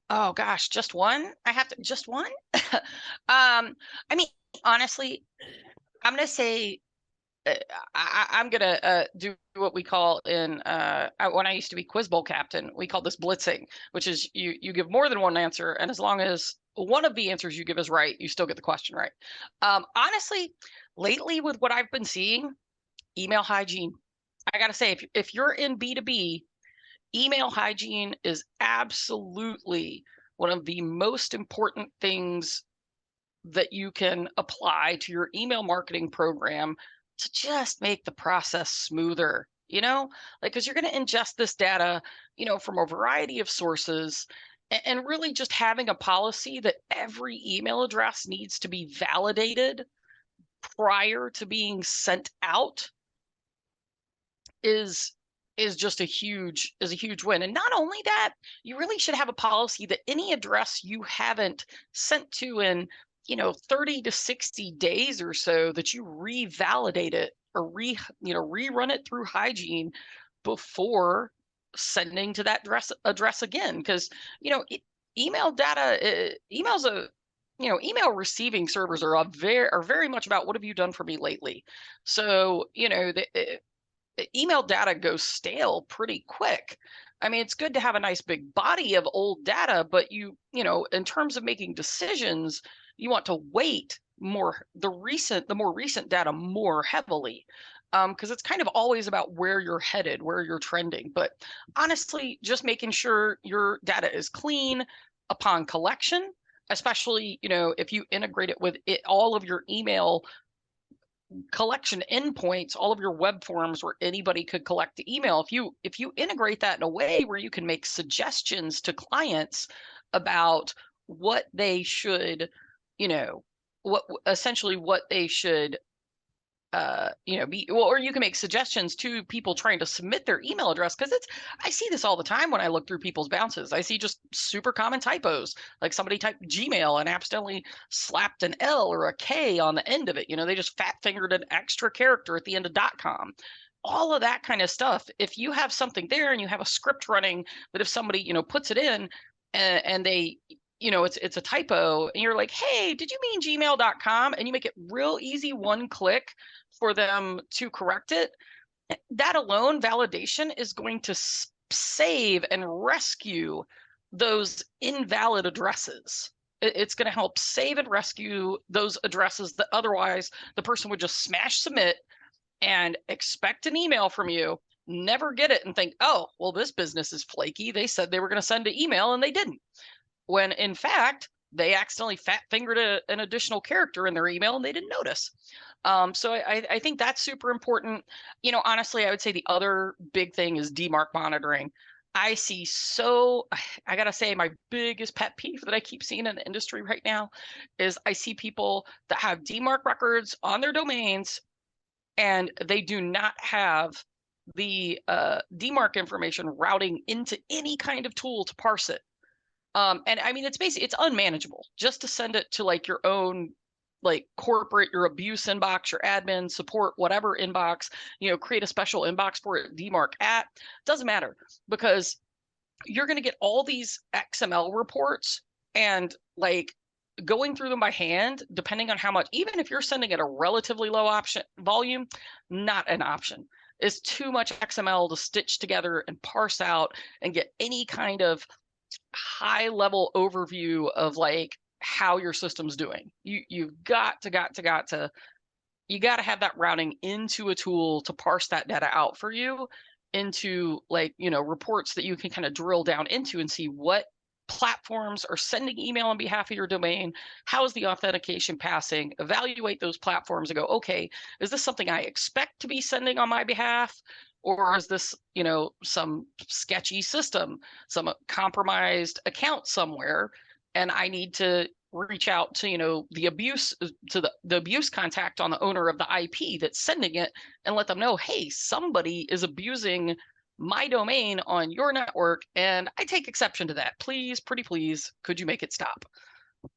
Oh gosh, just one? I have to just one? I mean, honestly, I'm gonna say uh, I'm gonna do what we call in when I used to be Quiz Bowl captain, we call this blitzing, which is you give more than one answer, and as long as one of the answers you give is right, you still get the question right. Honestly, lately with what I've been seeing, email hygiene. I gotta say, if you're in B2B, email hygiene is absolutely one of the most important things that you can apply to your email marketing program to just make the process smoother, like because you're going to ingest this data, from a variety of sources, and really just having a policy that every email address needs to be validated prior to being sent out is just a huge win. And not only that, you really should have a policy that any address you haven't sent to in 30 to 60 days or so, that you revalidate it or rerun it through hygiene before sending to that address again. Because email data, emails a email receiving servers are very much about what have you done for me lately. So the email data goes stale pretty quick. I mean, it's good to have a nice big body of old data, but in terms of making decisions, you want to weight the more recent data more heavily, because it's kind of always about where you're headed, where you're trending. But honestly, just making sure your data is clean upon collection, especially if you integrate it with all of your email collection endpoints, all of your web forms where anybody could collect the email. If you integrate that in a way where you can make suggestions to clients about what they should, what essentially what they should be, well, or you can make suggestions to people trying to submit their email address, because I see this all the time when I look through people's bounces. I see just super common typos, like somebody typed Gmail and accidentally slapped an L or a K on the end of it. They just fat fingered an extra character at the end of .com. All of that kind of stuff. If you have something there and you have a script running that if somebody puts it in, and they it's a typo, and you're like, hey, did you mean gmail.com? And you make it real easy, one click for them to correct it. That alone, validation is going to save and rescue those invalid addresses. It's going to help save and rescue those addresses that otherwise the person would just smash submit and expect an email from you, never get it, and think, oh, well, this business is flaky. They said they were going to send an email and they didn't. When in fact, they accidentally fat fingered an additional character in their email and they didn't notice. So I think that's super important. Honestly, I would say the other big thing is DMARC monitoring. I gotta say, my biggest pet peeve that I keep seeing in the industry right now is I see people that have DMARC records on their domains and they do not have the DMARC information routing into any kind of tool to parse it. And I mean, it's unmanageable just to send it to like your own, like corporate, your abuse inbox, your admin support, whatever inbox, create a special inbox for it, DMARC at, doesn't matter, because you're going to get all these XML reports, and like going through them by hand, depending on how much, even if you're sending at a relatively low option volume, not an option. It's too much XML to stitch together and parse out and get any kind of high level overview of like how your system's doing. You've got to have that routing into a tool to parse that data out for you into like reports that you can kind of drill down into and see what platforms are sending email on behalf of your domain. How is the authentication passing? Evaluate those platforms and go, okay, is this something I expect to be sending on my behalf? Or is this, some sketchy system, some compromised account somewhere, and I need to reach out to, the abuse contact on the owner of the IP that's sending it and let them know, hey, somebody is abusing my domain on your network, and I take exception to that. Please, pretty please, could you make it stop?